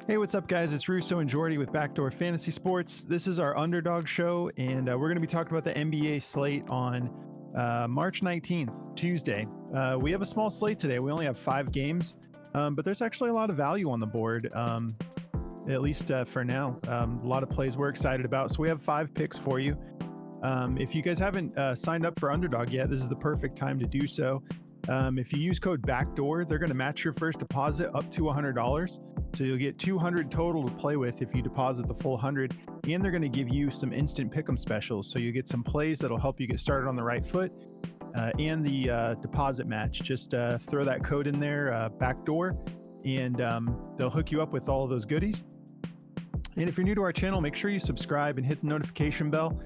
Hey, what's up, guys? It's Russo and Jordy with Backdoor Fantasy Sports. This is our underdog show, and we're going to be talking about the NBA slate on March 19th, Tuesday. We have a small slate today. We only have 5 games, but there's actually a lot of value on the board, at least for now. A lot of plays we're excited about. So we have 5 picks for you. If you guys haven't signed up for Underdog yet, this is the perfect time to do so. If you use code BACKDOOR, they're going to match your first deposit up to $100. So you'll get $200 total to play with if you deposit the full 100, and they're going to give you some instant pick'em specials. So you get some plays that'll help you get started on the right foot, and the deposit match. Just throw that code in there, BACKDOOR, and they'll hook you up with all of those goodies. And if you're new to our channel, make sure you subscribe and hit the notification bell.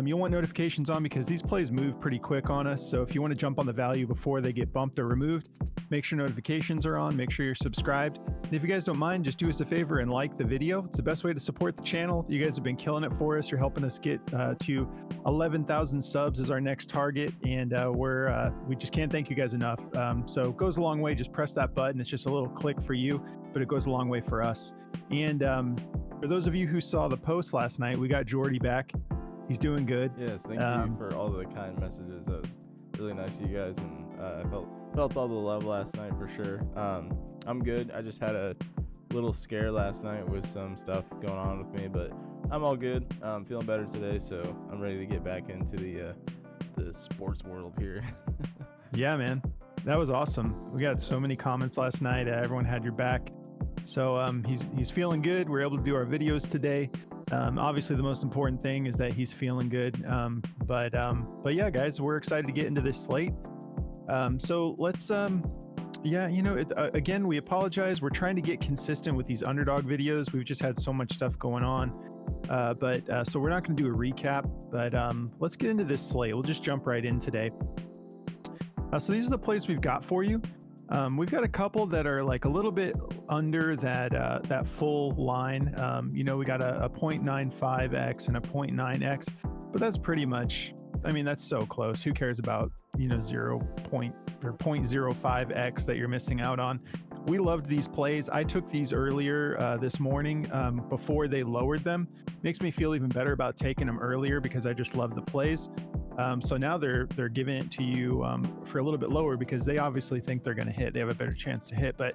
You'll want notifications on because these plays move pretty quick on us. So if you want to jump on the value before they get bumped or removed, make sure notifications are on, make sure you're subscribed. And if you guys don't mind, just do us a favor and like the video. It's the best way to support the channel. You guys have been killing it for us. You're helping us get to 11,000 subs as our next target. And we just can't thank you guys enough. So it goes a long way. Just press that button. It's just a little click for you, but it goes a long way for us. And for those of you who saw the post last night, we got Jordy back. He's doing good. Yes, thank you for all the kind messages. That was really nice of you guys, and I felt all the love last night for sure. I'm good. I just had a little scare last night with some stuff going on with me, but I'm all good. I'm feeling better today, so I'm ready to get back into the sports world here. Yeah, man, that was awesome. We got so many comments last night. Everyone had your back. So he's feeling good. We're able to do our videos today. Obviously, the most important thing is that he's feeling good. But yeah, guys, we're excited to get into this slate. So let's, again, we apologize. We're trying to get consistent with these underdog videos. We've just had so much stuff going on. So we're not going to do a recap, but let's get into this slate. We'll just jump right in today. So these are the plays we've got for you. We've got a couple that are like a little bit under that full line. We got a 0.95x and a 0.9x, but that's pretty much, that's so close. Who cares about, 0.05x that you're missing out on? We loved these plays. I took these earlier this morning before they lowered them. Makes me feel even better about taking them earlier because I just love the plays. So now they're giving it to you for a little bit lower because they obviously think they're going to hit. They have a better chance to hit. But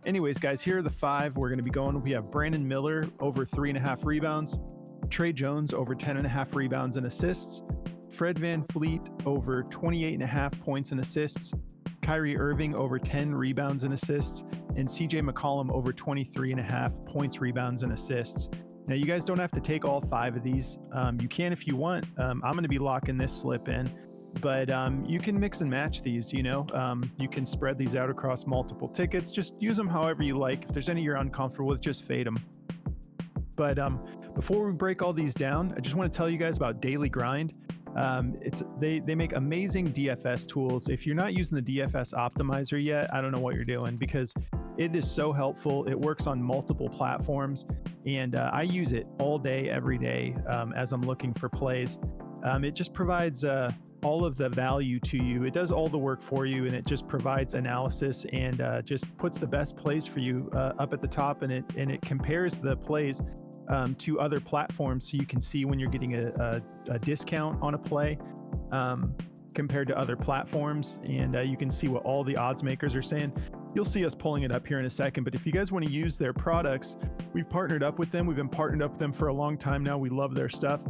anyways, guys, here are the 5 we're going to be going. We have Brandon Miller over 3.5 rebounds, Trey Jones over 10.5 rebounds and assists, Fred VanVleet over 28.5 points and assists, Kyrie Irving over 10 rebounds and assists, and CJ McCollum over 23.5 points, rebounds, and assists. Now, you guys don't have to take all 5 of these. You can if you want. I'm going to be locking this slip in, but you can mix and match these, you can spread these out across multiple tickets. Just use them however you like. If there's any you're uncomfortable with, just fade them. But before we break all these down, I just want to tell you guys about Daily Grind. They make amazing DFS tools. If you're not using the DFS optimizer yet, I don't know what you're doing because it is so helpful. It works on multiple platforms, and I use it all day, every day as I'm looking for plays. It just provides all of the value to you. It does all the work for you, and it just provides analysis and just puts the best plays for you up at the top, and it compares the plays to other platforms so you can see when you're getting a discount on a play compared to other platforms, and you can see what all the odds makers are saying. You'll see us pulling it up here in a second, but if you guys want to use their products, we've partnered up with them. We've been partnered up with them for a long time now. We love their stuff.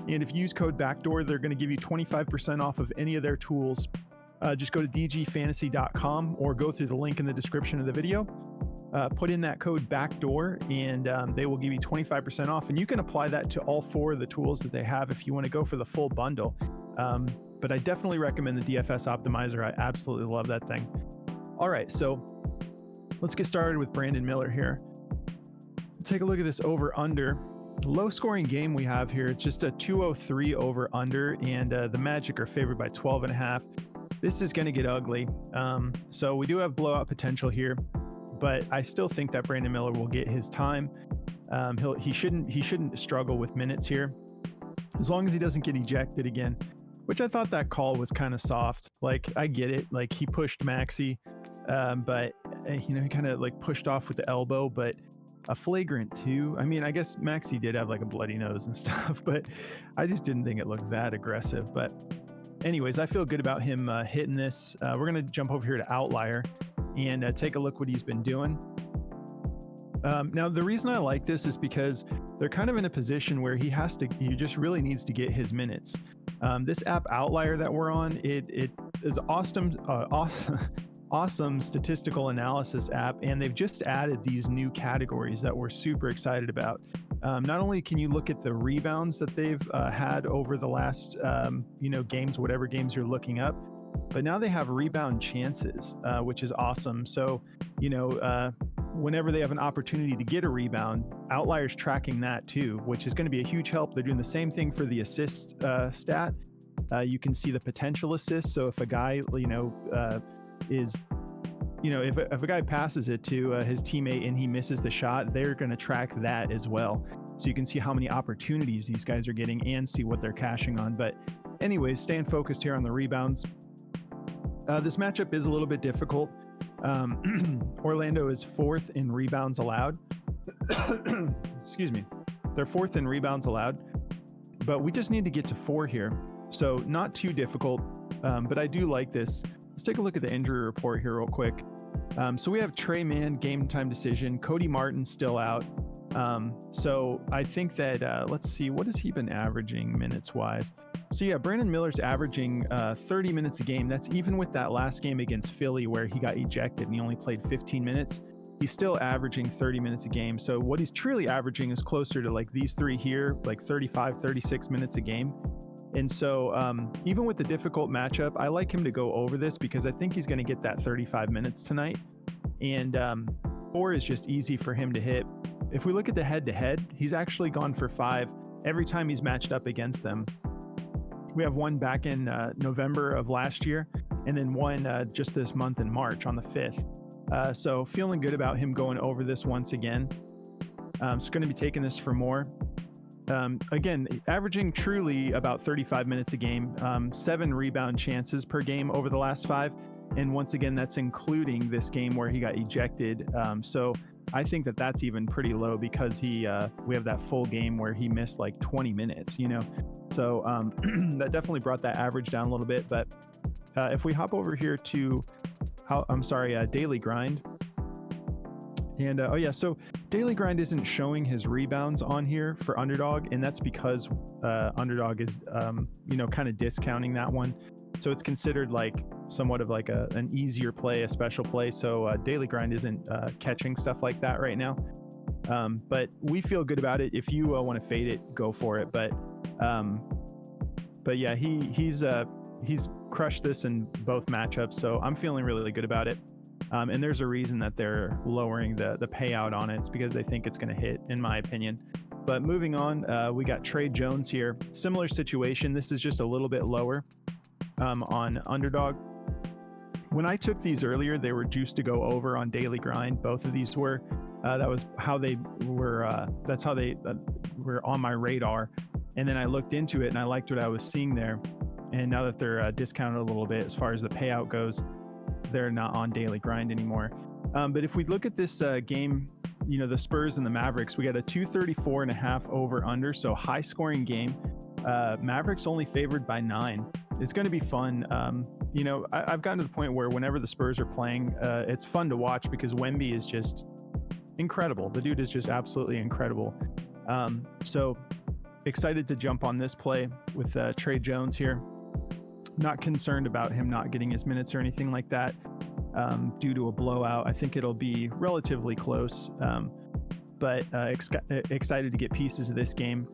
And if you use code BACKDOOR, they're going to give you 25% off of any of their tools. Just go to dgfantasy.com or go through the link in the description of the video. Put in that code BACKDOOR, and they will give you 25% off. And you can apply that to all 4 of the tools that they have if you want to go for the full bundle. But I definitely recommend the DFS optimizer. I absolutely love that thing. All right, so let's get started with Brandon Miller here. Take a look at this over-under. Low scoring game we have here. It's just a 203 over-under, and the Magic are favored by 12.5. This is going to get ugly. So we do have blowout potential here, but I still think that Brandon Miller will get his time. He shouldn't struggle with minutes here, as long as he doesn't get ejected again, which I thought that call was kind of soft. Like, I get it. Like, he pushed Maxey, but he kind of like pushed off with the elbow, but a flagrant 2. I mean, I guess Maxey did have like a bloody nose and stuff, but I just didn't think it looked that aggressive. But anyways, I feel good about him hitting this. We're going to jump over here to Outlier and take a look what he's been doing. Now, the reason I like this is because they're kind of in a position where he just really needs to get his minutes. This app Outlier that we're on, it is awesome statistical analysis app, and they've just added these new categories that we're super excited about. Not only can you look at the rebounds that they've had over the last games, whatever games you're looking up, but now they have rebound chances, which is awesome. So whenever they have an opportunity to get a rebound, Outlier's tracking that too, which is going to be a huge help. They're doing the same thing for the assist stat. You can see the potential assist. So if a guy if a guy passes it to his teammate and he misses the shot, they're going to track that as well. So you can see how many opportunities these guys are getting and see what they're cashing on. But anyways, staying focused here on the rebounds. This matchup is a little bit difficult. Orlando is 4th in rebounds allowed. Excuse me. They're 4th in rebounds allowed, but we just need to get to 4 here. So not too difficult, but I do like this. Let's take a look at the injury report here real quick. So we have Tre Mann, game time decision. Cody Martin still out. So I think that, let's see, what has he been averaging minutes wise? So yeah, Brandon Miller's averaging 30 minutes a game. That's even with that last game against Philly where he got ejected and he only played 15 minutes. He's still averaging 30 minutes a game. So what he's truly averaging is closer to like these 3 here, like 35, 36 minutes a game. And so even with the difficult matchup, I like him to go over this because I think he's going to get that 35 minutes tonight. And 4 is just easy for him to hit. If we look at the head-to-head, he's actually gone for 5 every time he's matched up against them. We have one back in November of last year, and then one just this month in March on the 5th. So feeling good about him going over this once again. So going to be taking this for more. Again, averaging truly about 35 minutes a game, 7 rebound chances per game over the last 5. And once again, that's including this game where he got ejected. So I think that that's even pretty low because we have that full game where he missed like 20 minutes, So that definitely brought that average down a little bit. But if we hop over here to Daily Grind. And so Daily Grind isn't showing his rebounds on here for Underdog, and that's because Underdog is kind of discounting that one. So it's considered like somewhat of like an easier play, a special play. So Daily Grind isn't catching stuff like that right now. But we feel good about it. If you want to fade it, go for it. But yeah, he's crushed this in both matchups. So I'm feeling really good about it. And there's a reason that they're lowering the payout on it. It's because they think it's going to hit, in my opinion. But moving on, we got Tre Jones here. Similar situation. This is just a little bit lower on Underdog. When I took these earlier, they were juiced to go over on Daily Grind. Both of these were. That was how they were. That's how they were on my radar. And then I looked into it and I liked what I was seeing there. And now that they're discounted a little bit as far as the payout goes, they're not on Daily Grind anymore. But if we look at this game, the Spurs and the Mavericks, we got a 234.5 over under. So high scoring game. Mavericks only favored by 9. It's going to be fun. I've gotten to the point where whenever the Spurs are playing, it's fun to watch because Wemby is just incredible. The dude is just absolutely incredible. So excited to jump on this play with Tre Jones here. Not concerned about him not getting his minutes or anything like that due to a blowout. I think it'll be relatively close, but excited to get pieces of this game.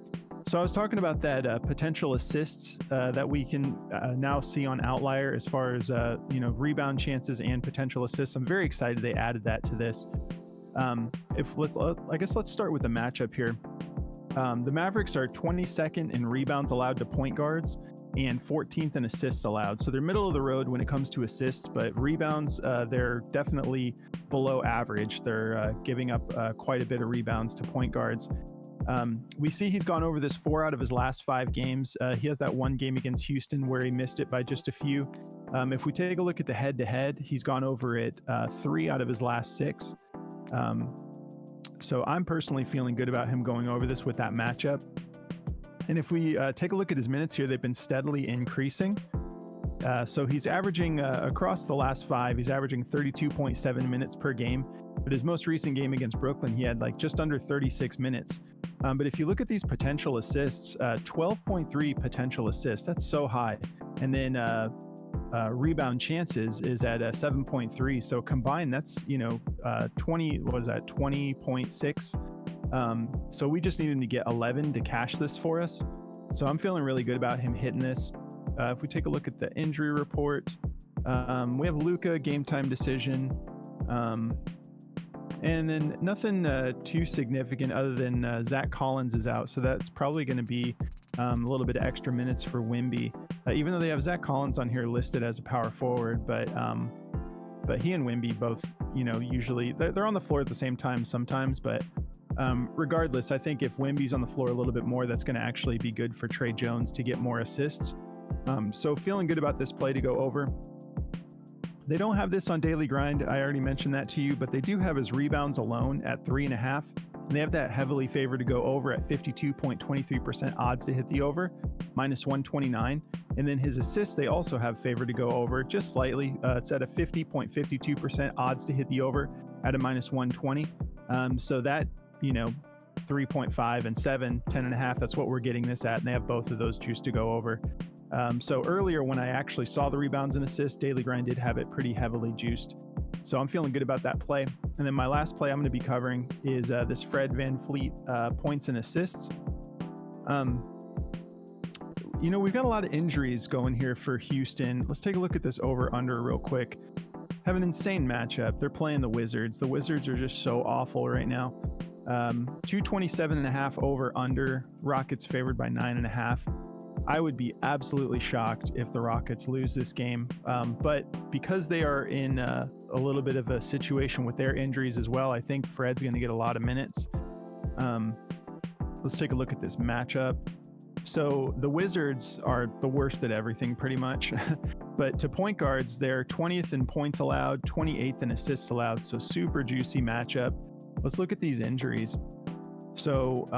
So I was talking about that potential assists that we can now see on Outlier as far as rebound chances and potential assists. I'm very excited they added that to this. I guess let's start with the matchup here. The Mavericks are 22nd in rebounds allowed to point guards and 14th in assists allowed. So they're middle of the road when it comes to assists, but rebounds, they're definitely below average. They're giving up quite a bit of rebounds to point guards. We see he's gone over this 4 out of his last 5 games. He has that one game against Houston where he missed it by just a few. If we take a look at the head-to-head, he's gone over it 3 out of his last 6. So I'm personally feeling good about him going over this with that matchup. And if we take a look at his minutes here, they've been steadily increasing. So he's averaging across the last 5, he's averaging 32.7 minutes per game. But his most recent game against Brooklyn, he had like just under 36 minutes. But if you look at these potential assists, 12.3 potential assists, that's so high. And then rebound chances is at 7.3. So combined, that's 20. What was that? 20.6. So we just need him to get 11 to cash this for us. So I'm feeling really good about him hitting this. If we take a look at the injury report, we have Luka game time decision, and then nothing too significant other than Zach Collins is out, so that's probably going to be a little bit of extra minutes for Wemby. Even though they have Zach Collins on here listed as a power forward, but he and Wemby both, usually they're on the floor at the same time sometimes, but regardless, I think if Wemby's on the floor a little bit more, that's going to actually be good for Tre Jones to get more assists. So feeling good about this play to go over. They don't have this on Daily Grind. I already mentioned that to you, but they do have his rebounds alone at 3.5. And they have that heavily favored to go over at 52.23% odds to hit the over, minus 129. And then his assists, they also have favored to go over just slightly. It's at a 50.52% odds to hit the over at a minus 120. So that, 3.5 and 7, 10.5, that's what we're getting this at. And they have both of those juiced to go over. So earlier when I actually saw the rebounds and assists, Daily Grind did have it pretty heavily juiced. So I'm feeling good about that play. And then my last play I'm going to be covering is this Fred VanVleet points and assists. We've got a lot of injuries going here for Houston. Let's take a look at this over-under real quick. Have an insane matchup. They're playing the Wizards. The Wizards are just so awful right now. 227.5 over-under. Rockets favored by 9.5. I would be absolutely shocked if the Rockets lose this game. But because they are in a little bit of a situation with their injuries as well, I think Fred's going to get a lot of minutes. Let's take a look at this matchup. So the Wizards are the worst at everything pretty much. But to point guards, they're 20th in points allowed, 28th in assists allowed. So super juicy matchup. Let's look at these injuries. So,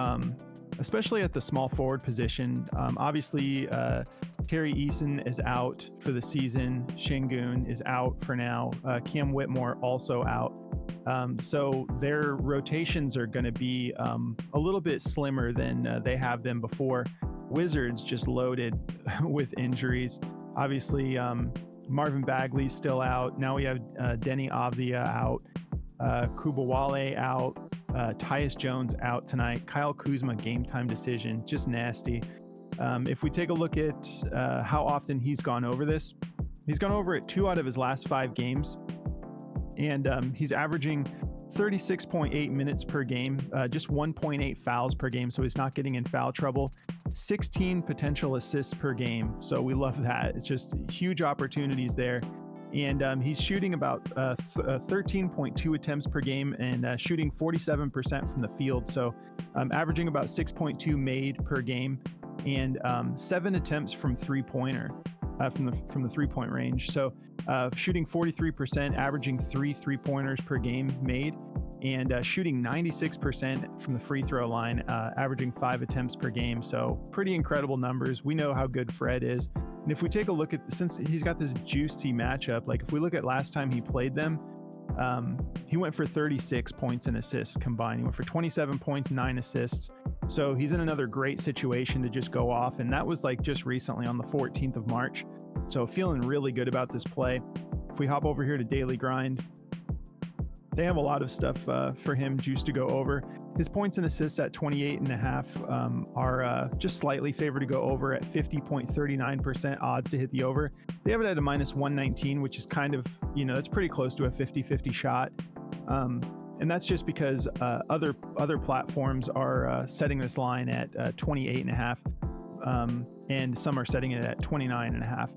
especially at the small forward position. Obviously, Terry Eason is out for the season. Şengün is out for now. Cam Whitmore also out. So their rotations are going to be a little bit slimmer than they have been before. Wizards just loaded with injuries. Obviously, Marvin Bagley's still out. Now we have Deni Avdija out. Kubawale out. Tyus Jones out tonight. Kyle Kuzma game time decision, just nasty. If we take a look at how often he's gone over this, he's gone over it 2 out of his last 5 games, and he's averaging 36.8 minutes per game, just 1.8 fouls per game, so he's not getting in foul trouble. 16 potential assists per game, so we love that. It's just huge opportunities there. And he's shooting about 13.2 attempts per game and shooting 47% from the field. So averaging about 6.2 made per game and 7 attempts from three-pointer, from the three-point range. So shooting 43%, averaging 3 three-pointers per game made, and shooting 96% from the free throw line, averaging 5 attempts per game. So pretty incredible numbers. We know how good Fred is. And if we take a look at, since he's got this juicy matchup, like if we look at last time he played them, he went for 36 points and assists combined. He went for 27 points, 9 assists. So he's in another great situation to just go off. And that was like just recently on the 14th of March. So feeling really good about this play. If we hop over here to Daily Grind, they have a lot of stuff for him juiced to go over. His points and assists at 28.5 are just slightly favored to go over at 50.39% odds to hit the over. They have it at a minus 119, which is kind of, that's pretty close to a 50-50 shot. And that's just because other platforms are setting this line at 28.5, and some are setting it at 29.5.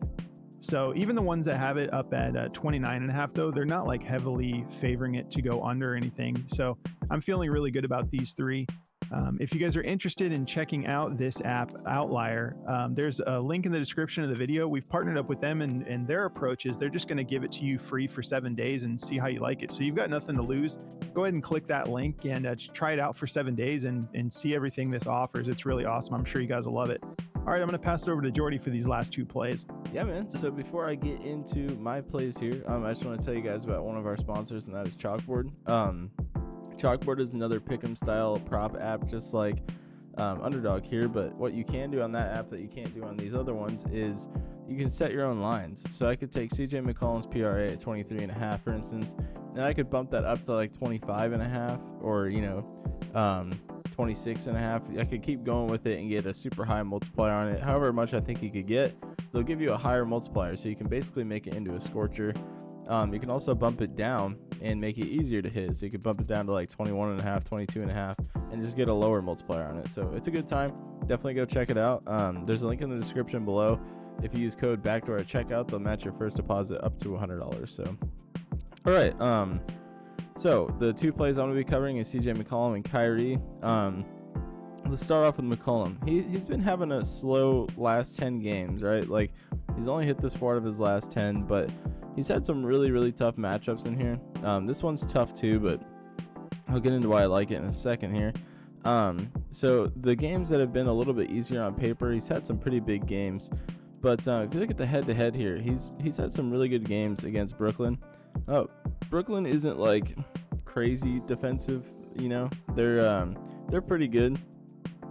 So even the ones that have it up at 29.5, though, they're not like heavily favoring it to go under or anything. So I'm feeling really good about these 3. If you guys are interested in checking out this app, Outlier, there's a link in the description of the video. We've partnered up with them, and their approach is they're just going to give it to you free for 7 days and see how you like it. So you've got nothing to lose. Go ahead and click that link and just try it out for 7 days and see everything this offers. It's really awesome. I'm sure you guys will love it. All right, I'm going to pass it over to Jordy for these last 2 plays. Yeah, man. So before I get into my plays here, I just want to tell you guys about one of our sponsors, and that is Chalkboard. Chalkboard is another pick'em style prop app, just like Underdog here. But what you can do on that app that you can't do on these other ones is you can set your own lines. So I could take CJ McCollum's PRA at 23.5, for instance, and I could bump that up to like 25.5, or 26.5. I could keep going with it and get a super high multiplier on it. However much I think you could get, they'll give you a higher multiplier, so you can basically make it into a scorcher. You can also bump it down and make it easier to hit. So you could bump it down to like 21.5, 22.5, and just get a lower multiplier on it. So it's a good time. Definitely go check it out. There's a link in the description below. If you use code BACKDOOR at checkout, they'll match your first deposit up to $100. So, all right. So the 2 plays I'm going to be covering is CJ McCollum and Kyrie. Let's start off with McCollum. He's been having a slow last 10 games, right? Like, he's only hit this 4 out of his last 10, but he's had some really, really tough matchups in here. This one's tough too, but I'll get into why I like it in a second here. So the games that have been a little bit easier on paper, he's had some pretty big games. But if you look at the head-to-head here, he's had some really good games against Brooklyn. Brooklyn isn't like crazy defensive, they're pretty good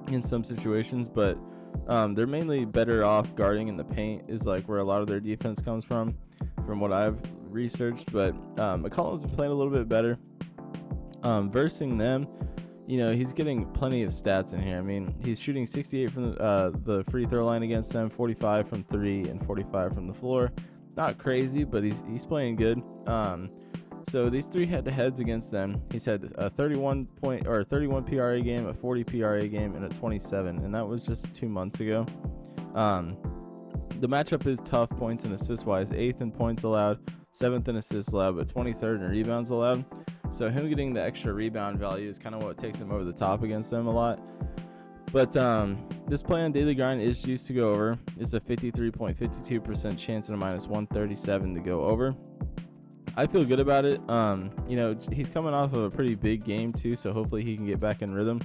in some situations, but they're mainly better off guarding in the paint is like where a lot of their defense comes from what I've researched. But McCollum's been playing a little bit better. Versing them, he's getting plenty of stats in here. I mean, he's shooting 68 from the free throw line against them, 45 from 3, and 45 from the floor. Not crazy, but he's playing good. So these 3 head-to-heads against them, he's had a 31 PRA game, a 40 PRA game, and a 27, and that was just 2 months ago. The matchup is tough points and assists wise, 8th in points allowed, 7th in assists allowed, but 23rd in rebounds allowed. So him getting the extra rebound value is kind of what takes him over the top against them a lot. But this play on Daily Grind is juiced to go over. It's a 53.52% chance and a minus 137 to go over. I feel good about it. He's coming off of a pretty big game too, so hopefully he can get back in rhythm.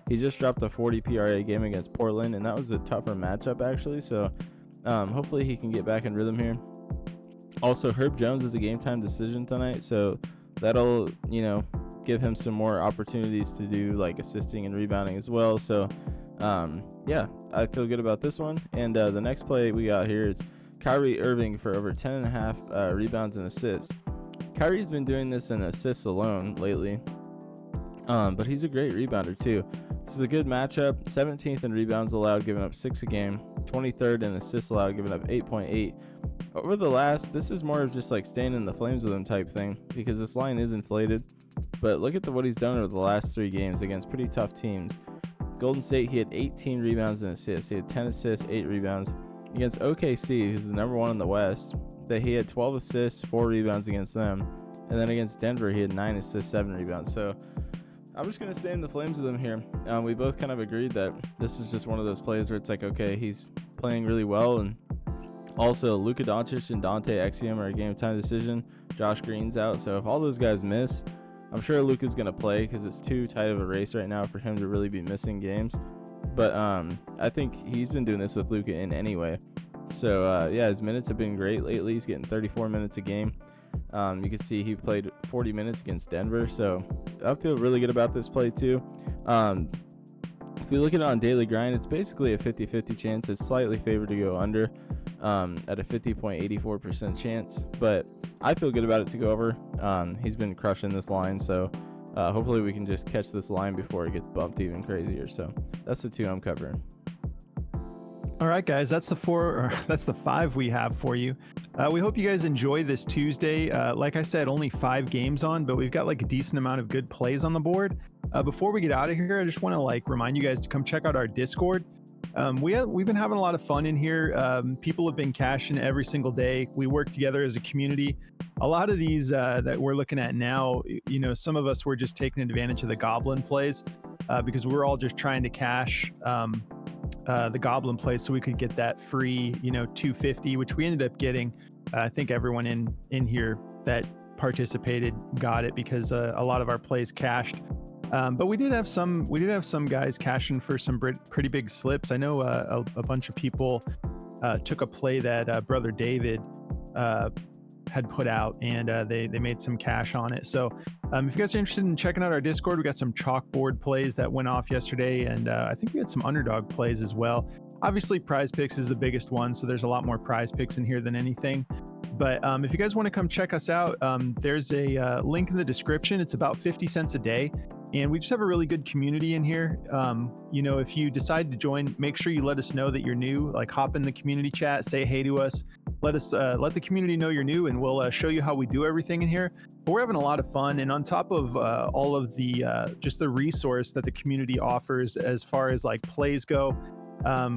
He just dropped a 40 PRA game against Portland, and that was a tougher matchup actually. So hopefully he can get back in rhythm here. Also, Herb Jones is a game time decision tonight, so that'll give him some more opportunities to do like assisting and rebounding as well. So I feel good about this one. And the next play we got here is Kyrie Irving for over 10.5 rebounds and assists. Kyrie's been doing this in assists alone lately, but he's a great rebounder too. This is a good matchup. 17th in rebounds allowed, giving up 6 a game. 23rd in assists allowed, giving up 8.8. Over the this is more of just like staying in the flames with him type thing, because this line is inflated. But look at what he's done over the last 3 games against pretty tough teams. Golden State, he had 18 rebounds and assists. He had 10 assists, 8 rebounds. Against OKC, who's the number 1 in the West, he had 12 assists, 4 rebounds against them. And then against Denver, he had 9 assists, 7 rebounds. So I'm just going to stay in the flames with him here. We both kind of agreed that this is just one of those plays where it's like, okay, he's playing really well. And also, Luka Doncic and Dante Exum are a game time decision. Josh Green's out. So if all those guys miss, I'm sure Luka's going to play because it's too tight of a race right now for him to really be missing games. But I think he's been doing this with Luka in anyway. So, his minutes have been great lately. He's getting 34 minutes a game. You can see he played 40 minutes against Denver. So I feel really good about this play too. If you look at it on Daily Grind, it's basically a 50-50 chance. It's slightly favored to go under at a 50.84% chance. But I feel good about it to go over. He's been crushing this line. So hopefully we can just catch this line before it gets bumped even crazier. So that's the 2 I'm covering. All right, guys, that's the 4, or that's the 5 we have for you. We hope you guys enjoy this Tuesday. Like I said, only 5 games on, but we've got like a decent amount of good plays on the board. Before we get out of here, I just want to remind you guys to come check out our Discord. We've been having a lot of fun in here. People have been cashing every single day. We work together as a community. A lot of these that we're looking at now, some of us were just taking advantage of the goblin plays. because we were all just trying to cash the Goblin play so we could get that free, 250, which we ended up getting. I think everyone in here that participated got it because a lot of our plays cashed. But we did have some guys cashing for some pretty big slips. I know a bunch of people took a play that Brother David had put out, and they made some cash on it. So if you guys are interested in checking out our Discord, we got some chalkboard plays that went off yesterday, and I think we had some underdog plays as well. Obviously, Prize Picks is the biggest one, so there's a lot more Prize Picks in here than anything. But if you guys want to come check us out, there's a link in the description. It's about 50 cents a day. And we just have a really good community in here. If you decide to join, make sure you let us know that you're new. Like, hop in the community chat, say hey to us. Let the community know you're new, and we'll show you how we do everything in here. But we're having a lot of fun, and on top of all of the just the resource that the community offers as far as like plays go,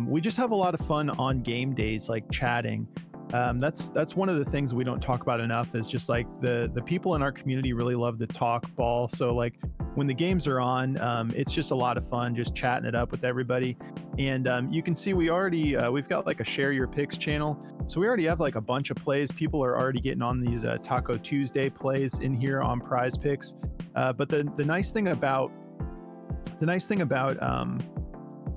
we just have a lot of fun on game days, like chatting. That's one of the things we don't talk about enough, is just like the people in our community really love to talk ball. So like when the games are on, it's just a lot of fun just chatting it up with everybody. And you can see we've got like a Share Your Picks channel, so we already have like a bunch of plays. People are already getting on these Taco Tuesday plays in here on Prize Picks. But the nice thing about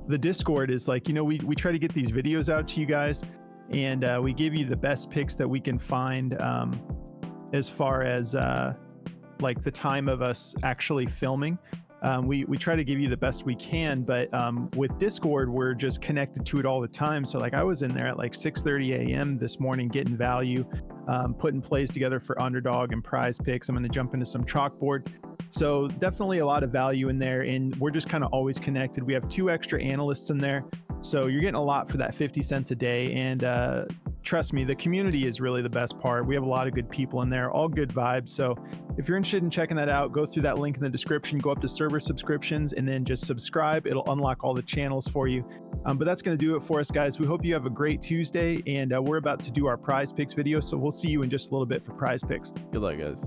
the Discord is, like, we try to get these videos out to you guys, and we give you the best picks that we can find as far as like the time of us actually filming. We try to give you the best we can, but with Discord, we're just connected to it all the time. So like I was in there at like 6:30 a.m. this morning getting value, putting plays together for Underdog and Prize Picks. I'm going to jump into some chalkboard. So definitely a lot of value in there, and we're just kind of always connected. We have 2 extra analysts in there, so you're getting a lot for that 50 cents a day. And trust me, the community is really the best part. We have a lot of good people in there, all good vibes. So if you're interested in checking that out, go through that link in the description, go up to server subscriptions, and then just subscribe. It'll unlock all the channels for you. But that's going to do it for us, guys. We hope you have a great Tuesday, and we're about to do our Prize Picks video, so we'll see you in just a little bit for Prize Picks. Good luck, guys.